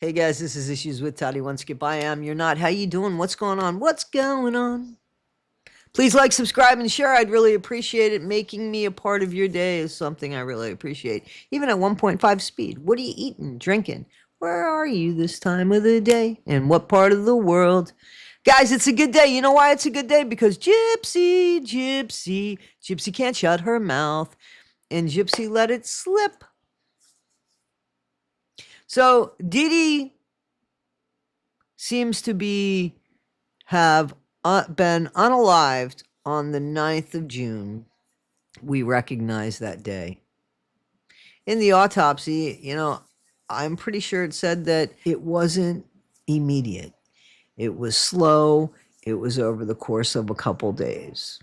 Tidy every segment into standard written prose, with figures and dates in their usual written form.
Hey guys, this is Issues with Toddy One Skip. I am. You're not. How you doing? What's going on? What's going on? Please like, subscribe, and share. I'd really appreciate it. Making me a part of your day is something I really appreciate. Even at 1.5 speed. What are you eating, drinking? Where are you this time of the day? And what part of the world? Guys, it's a good day. You know why it's a good day? Because Gypsy can't shut her mouth. And Gypsy let it slip. So Dee Dee seems to have been unalived on the 9th of June. We recognize that day. In the autopsy, I'm pretty sure it said that it wasn't immediate. It was slow. It was over the course of a couple days.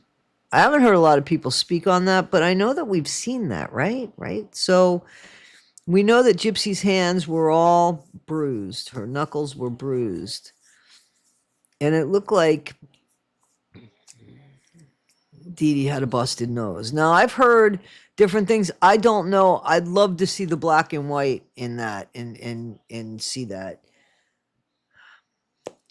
I haven't heard a lot of people speak on that, but I know that we've seen that, right? So we know that Gypsy's hands were all bruised. Her knuckles were bruised. And it looked like Dee Dee had a busted nose. Now, I've heard different things. I don't know. I'd love to see the black and white in that and see that.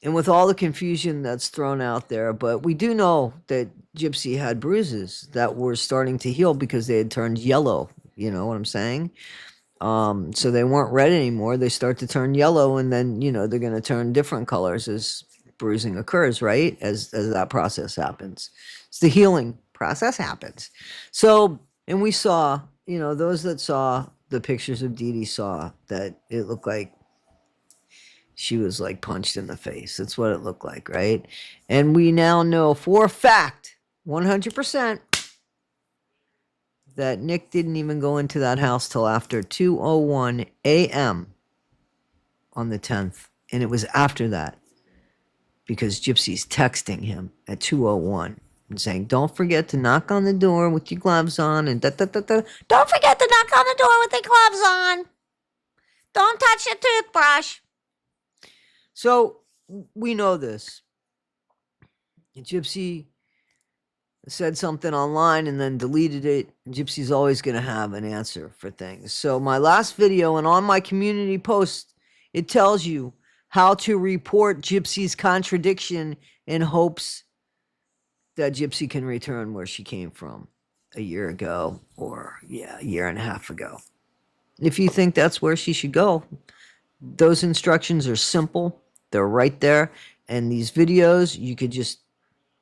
And with all the confusion that's thrown out there, but we do know that Gypsy had bruises that were starting to heal because they had turned yellow. You know what I'm saying? So they weren't red anymore. They start to turn yellow, and then, they're going to turn different colors as bruising occurs, right? As that process happens. It's the healing process happens. So, and we saw, those that saw the pictures of Dee Dee saw that it looked like she was like punched in the face. That's what it looked like, right? And we now know for a fact, 100%, that Nick didn't even go into that house till after 2:01 a.m. on the 10th. And it was after that because Gypsy's texting him at 2:01 and saying, don't forget to knock on the door with your gloves on and da-da-da-da. Don't forget to knock on the door with the gloves on. Don't touch your toothbrush. So we know this. Gypsy said something online and then deleted it. Gypsy's always going to have an answer for things. So my last video and on my community post, it tells you how to report Gypsy's contradiction in hopes that Gypsy can return where she came from a year ago or, a year and a half ago. If you think that's where she should go, those instructions are simple. They're right there. And these videos, you could just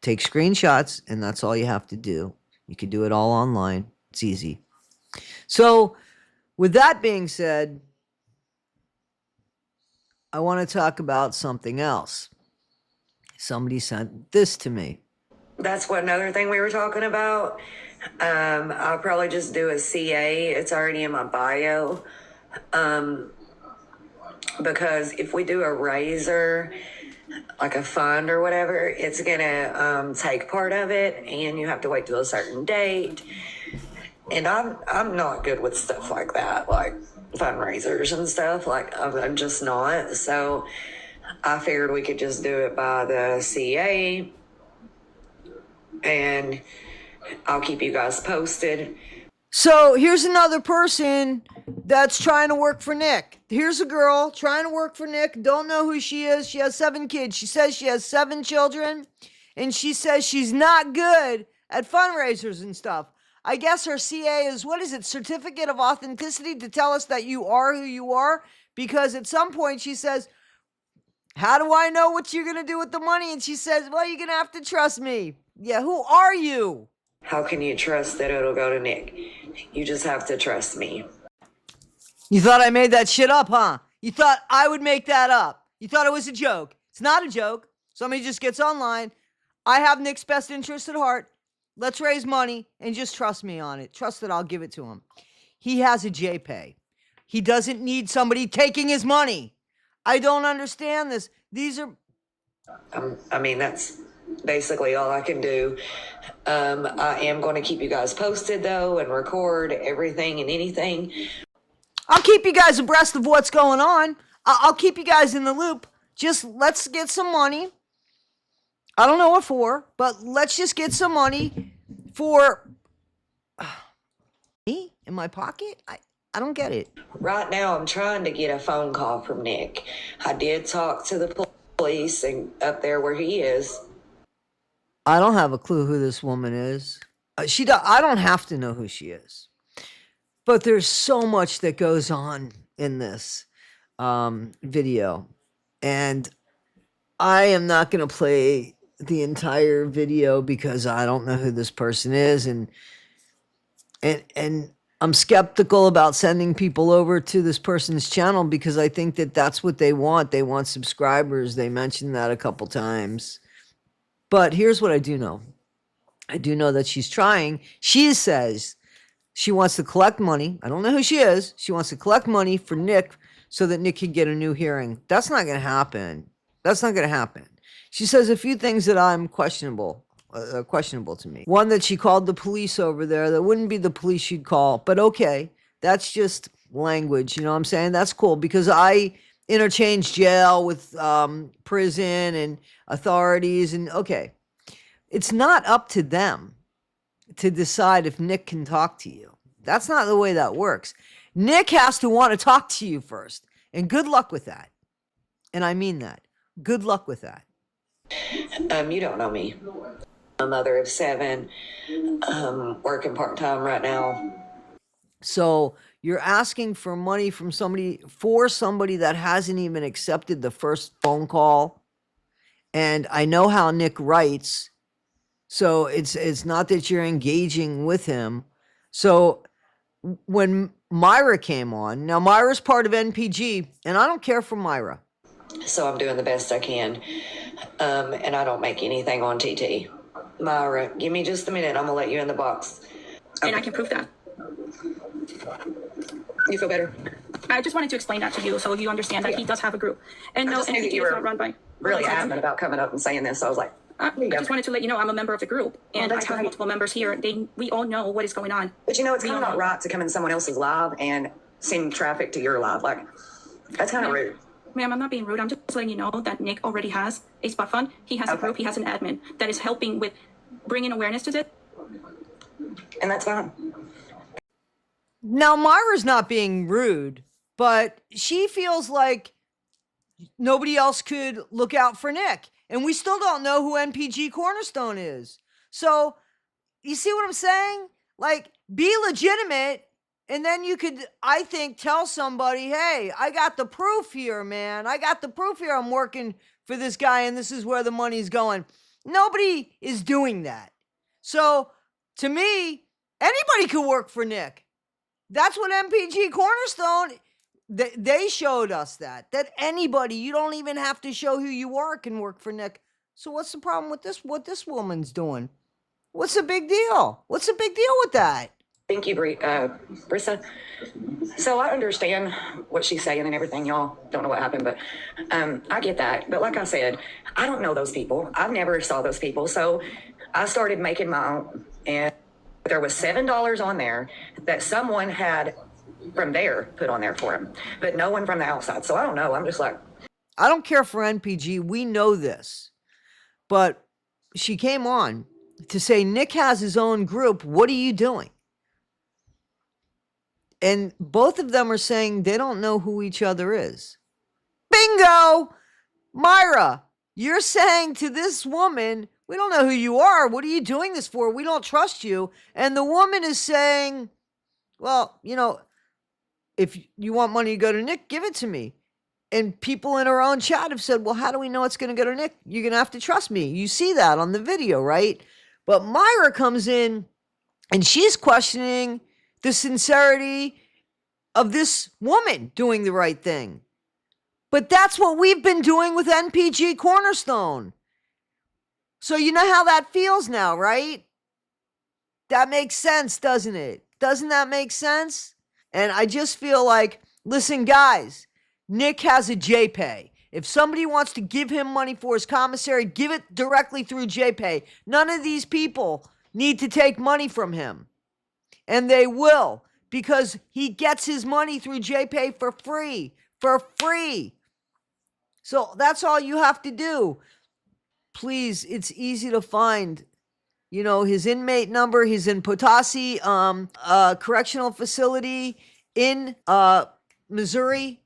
take screenshots, and that's all you have to do. You can do it all online. It's easy. So, with that being said, I want to talk about something else. Somebody sent this to me. That's what another thing we were talking about. I'll probably just do a CA. It's already in my bio. Because if we do a raiser, like a fund or whatever, it's gonna take part of it, and you have to wait till a certain date. And I'm not good with stuff like that, like fundraisers and stuff. Like I'm just not. So I figured we could just do it by the CA, and I'll keep you guys posted. So here's another person that's trying to work for Nick. Here's a girl trying to work for Nick. Don't know who she is. She has 7 kids. She says she has 7 children. And she says she's not good at fundraisers and stuff. I guess her CA is, what is it, Certificate of Authenticity, to tell us that you are who you are. Because at some point she says, how do I know what you're going to do with the money? And she says, well, you're going to have to trust me. Yeah, who are you? How can you trust that it'll go to Nick? You just have to trust me. You thought I made that shit up, huh? You thought I would make that up. You thought it was a joke. It's not a joke. Somebody just gets online. I have Nick's best interest at heart. Let's raise money and just trust me on it. Trust that I'll give it to him. He has a JPay. He doesn't need somebody taking his money. I don't understand this. These are... that's basically all I can do. I am going to keep you guys posted, though, and record everything and anything. I'll keep you guys abreast of what's going on. I'll keep you guys in the loop. Just let's get some money. I don't know what for, but let's just get some money for me in my pocket. I I don't get it. Right now, I'm trying to get a phone call from Nick. I did talk to the police and up there where he is. I don't have a clue who this woman is. I don't have to know who she is. But there's so much that goes on in this video. And I am not going to play the entire video because I don't know who this person is. And I'm skeptical about sending people over to this person's channel because I think that that's what they want. They want subscribers. They mentioned that a couple times. But here's what I do know. I do know that she's trying. She says she wants to collect money. I don't know who she is. She wants to collect money for Nick so that Nick can get a new hearing. That's not going to happen. That's not going to happen. She says a few things that I'm questionable to me. One, that she called the police over there. That wouldn't be the police she'd call, but okay. That's just language. You know what I'm saying? That's cool because I interchange jail with prison and authorities, and okay. It's not up to them to decide if Nick can talk to you. That's not the way that works. Nick has to want to talk to you first. And good luck with that. And I mean that. Good luck with that. You don't know me. I'm a mother of 7, working part-time right now. So you're asking for money from somebody that hasn't even accepted the first phone call. And I know how Nick writes. So it's not that you're engaging with him. So when Myra came on, now Myra's part of NPG, and I don't care for Myra. So I'm doing the best I can, and I don't make anything on TT. Myra, give me just a minute. I'm gonna let you in the box. And I can prove that. You feel better? I just wanted to explain that to you so you understand that he does have a group. And no, NPG is not run by. Really adamant about coming up and saying this. So I was like, I just wanted to let you know I'm a member of the group, and I have multiple members here. We all know what is going on. But you know, it's kind of not right to come in someone else's live and send traffic to your live. Like, that's kind of rude. Ma'am, I'm not being rude. I'm just letting you know that Nick already has a spot fund. He has a group. He has an admin that is helping with bringing awareness to this. And that's fine. Now, Myra's not being rude, but she feels like nobody else could look out for Nick. And we still don't know who NPG Cornerstone is. So, you see what I'm saying? Like, be legitimate, and then you could, I think, tell somebody, hey, I got the proof here, man. I got the proof here. I'm working for this guy, and this is where the money's going. Nobody is doing that. So, to me, anybody could work for Nick. That's what MPG Cornerstone, they showed us that anybody, you don't even have to show who you are, can work for Nick. So what's the problem with this, what this woman's doing? What's the big deal? What's the big deal with that? Thank you, Brissa. So I understand what she's saying and everything. Y'all don't know what happened, but I get that. But like I said, I don't know those people. I've never saw those people. So I started making my own, and there was $7 on there that someone had from there put on there for him, but no one from the outside. So I don't know. I'm just like, I don't care for NPG. We know this, but she came on to say Nick has his own group. What are you doing? And both of them are saying they don't know who each other is. Bingo! Myra, you're saying to this woman, we don't know who you are. What are you doing this for? We don't trust you. And the woman is saying, well, you know, if you want money to go to Nick, give it to me. And people in her own chat have said, well, how do we know it's going to go to Nick? You're going to have to trust me. You see that on the video, right? But Myra comes in and she's questioning the sincerity of this woman doing the right thing. But that's what we've been doing with NPG Cornerstone. So you know how that feels now, right? That makes sense, doesn't it? Doesn't that make sense? And I just feel like, listen, guys, Nick has a JPay. If somebody wants to give him money for his commissary, give it directly through JPay. None of these people need to take money from him. And they will, because he gets his money through JPay for free. For free. So that's all you have to do. Please, it's easy to find. You know, his inmate number, he's in Potosi Correctional Facility, in Missouri,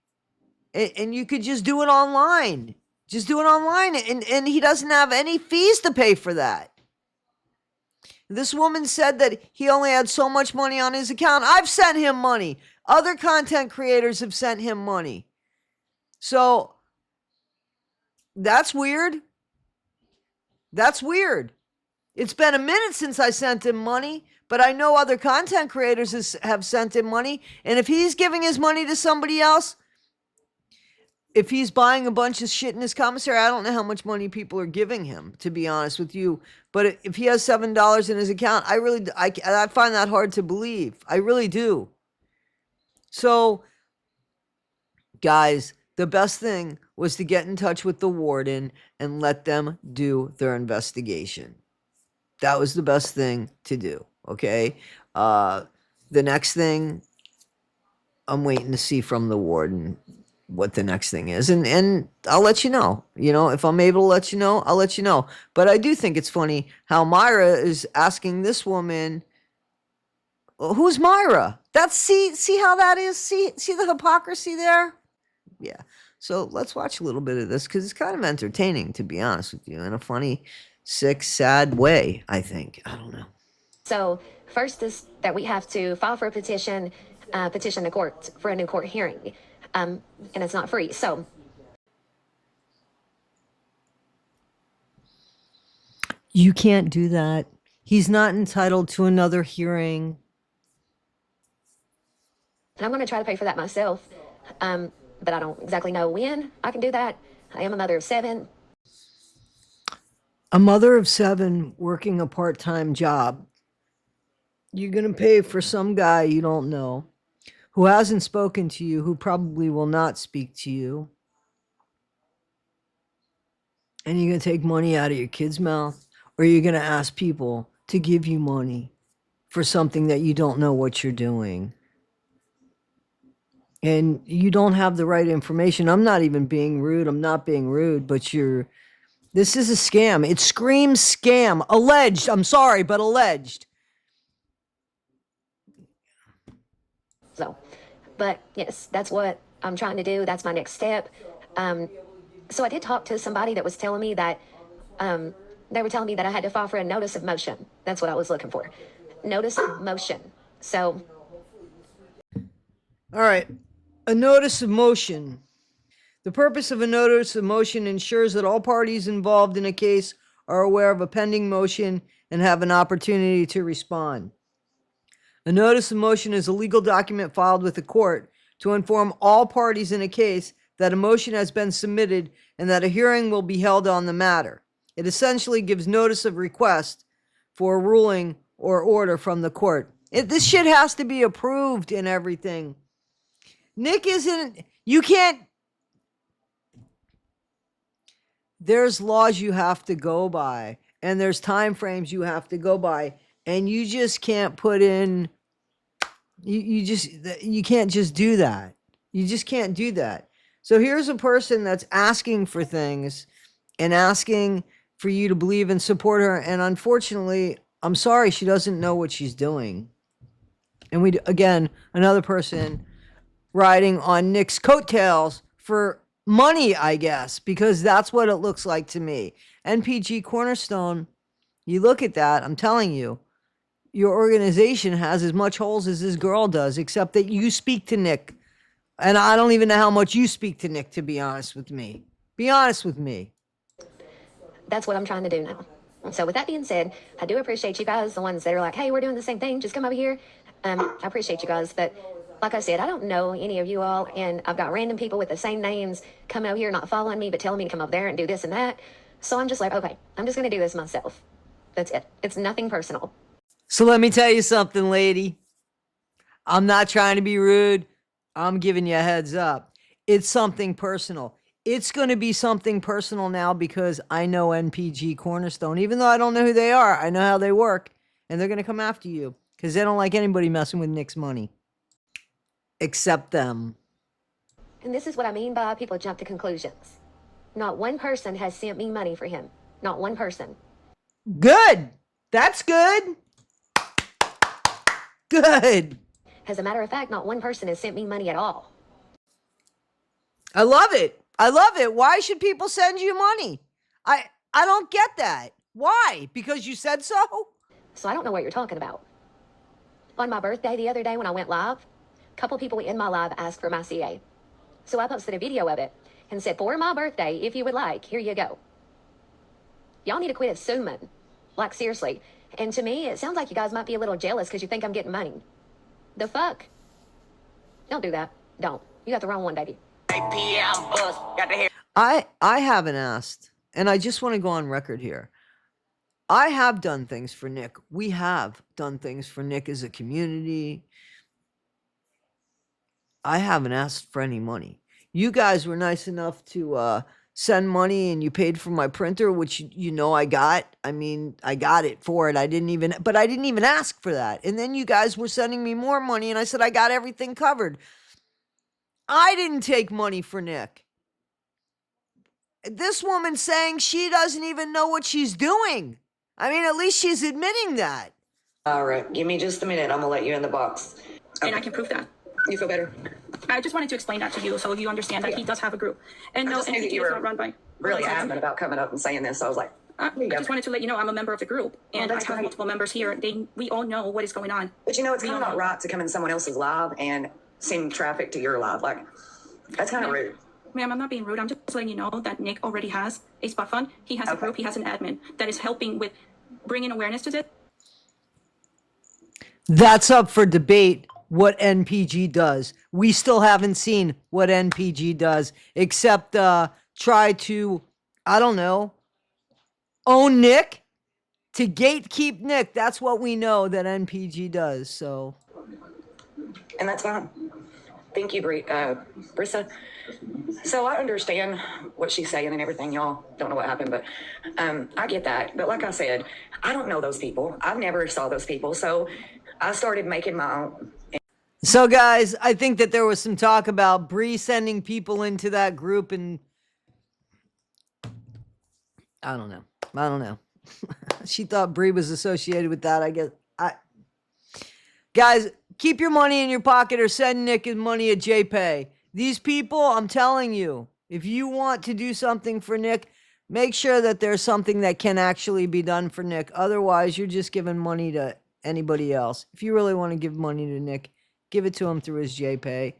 and you could just do it online. Just do it online, and he doesn't have any fees to pay for that. This woman said that he only had so much money on his account. I've sent him money. Other content creators have sent him money. So that's weird. That's weird. It's been a minute since I sent him money, but I know other content creators have sent him money. And if he's giving his money to somebody else, if he's buying a bunch of shit in his commissary, I don't know how much money people are giving him, to be honest with you. But if he has $7 in his account, I find that hard to believe. I really do. So, guys, the best thing was to get in touch with the warden and let them do their investigation. That was the best thing to do, okay? The next thing, I'm waiting to see from the warden what the next thing is, and I'll let you know. You know, if I'm able to let you know, I'll let you know. But I do think it's funny how Myra is asking this woman, who's Myra? That's see how that is? See the hypocrisy there? Yeah. So let's watch a little bit of this because it's kind of entertaining, to be honest with you, in a funny, sick, sad way, I think. I don't know. So first is that we have to file for a petition the court for a new court hearing. And it's not free. So you can't do that. He's not entitled to another hearing. and I'm going to try to pay for that myself. But I don't exactly know when I can do that. I am a mother of 7. A mother of 7 working a part-time job. You're going to pay for some guy you don't know, who hasn't spoken to you, who probably will not speak to you. And you're going to take money out of your kid's mouth, or you're going to ask people to give you money for something that you don't know what you're doing. And you don't have the right information. I'm not even being rude. I'm not being rude, but this is a scam. It screams scam. Alleged. I'm sorry, but alleged. So, but yes, that's what I'm trying to do. That's my next step. So I did talk to somebody that was telling me that they were telling me that I had to file for a notice of motion. That's what I was looking for. Notice of motion. So. All right. A notice of motion. The purpose of a notice of motion ensures that all parties involved in a case are aware of a pending motion and have an opportunity to respond. A notice of motion is a legal document filed with the court to inform all parties in a case that a motion has been submitted and that a hearing will be held on the matter. It essentially gives notice of request for a ruling or order from the court. This shit has to be approved and everything. Nick you can't. There's laws you have to go by, and there's time frames you have to go by, and you just can't put in, you can't just do that. You just can't do that. So here's a person that's asking for things and asking for you to believe and support her, and unfortunately, I'm sorry, she doesn't know what she's doing. And again, another person riding on Nick's coattails for money, I guess, because that's what it looks like to me. NPG Cornerstone, you look at that, I'm telling you, your organization has as much holes as this girl does, except that you speak to Nick. And I don't even know how much you speak to Nick, to be honest with me. Be honest with me. That's what I'm trying to do now. So with that being said, I do appreciate you guys, the ones that are like, hey, we're doing the same thing, just come over here. I appreciate you guys, but like I said, I don't know any of you all, and I've got random people with the same names coming over here, not following me, but telling me to come over there and do this and that. So I'm just like, okay, I'm just going to do this myself. That's it. It's nothing personal. So let me tell you something, lady. I'm not trying to be rude. I'm giving you a heads up. It's something personal. It's going to be something personal now because I know NPG Cornerstone. Even though I don't know who they are, I know how they work. And they're going to come after you because they don't like anybody messing with Nick's money. Except them. And this is what I mean by people jump to conclusions. Not one person has sent me money for him. Not one person. Good. That's good. Good. As a matter of fact, not one person has sent me money at all. I love it. I love it. Why should people send you money? I don't get that. Why? Because you said so? So I don't know what you're talking about. On my birthday the other day when I went live, a couple people in my live asked for my CA. So I posted a video of it and said, for my birthday, if you would like, here you go. Y'all need to quit assuming. Like, seriously. And to me, it sounds like you guys might be a little jealous because you think I'm getting money. The fuck? Don't do that. Don't. You got the wrong one, baby. I haven't asked, and I just want to go on record here. I have done things for Nick. We have done things for Nick as a community. I haven't asked for any money. You guys were nice enough to send money, and you paid for my printer, which you know I got. I mean, I got it for it. I didn't even ask for that. And then you guys were sending me more money, and I said I got everything covered. I didn't take money for Nick. This woman saying she doesn't even know what she's doing. I mean, at least she's admitting that. All right, give me just a minute. I'm gonna let you in the box. And I can prove that. You feel better? I just wanted to explain that to you so you understand that he does have a group. And no, just knew that entity you is were not run by. Really adamant about coming up and saying this. So I was like, I just wanted to let you know I'm a member of the group, and I that's have great. multiple members here. We all know what is going on. but you know, it's kind of don't not know. right to come in someone else's live and send traffic to your live. Like, that's kind of rude. Ma'am, I'm not being rude. I'm just letting you know that Nick already has a spot fund. He has a group. He has an admin that is helping with bringing awareness to this. That's up for debate what NPG does. We still haven't seen what NPG does, except try to, I don't know, own Nick, to gatekeep Nick. That's what we know that NPG does. So, And that's fine. Thank you, Brissa. So I understand what she's saying and everything. Y'all don't know what happened, but I get that. But like I said, I don't know those people. I've never saw those people. So I started making my own. so guys, I think that there was some talk about Bree sending people into that group, and I don't know. She thought Bree was associated with that. I guess. Guys, keep your money in your pocket or send Nick his money at JPay. These people, I'm telling you, if you want to do something for Nick, make sure that there's something that can actually be done for Nick. Otherwise, you're just giving money to anybody else. If you really want to give money to Nick, give it to him through his JPay.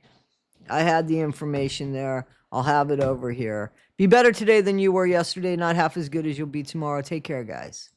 I had the information there. I'll have it over here. Be better today than you were yesterday, not half as good as you'll be tomorrow. Take care, guys.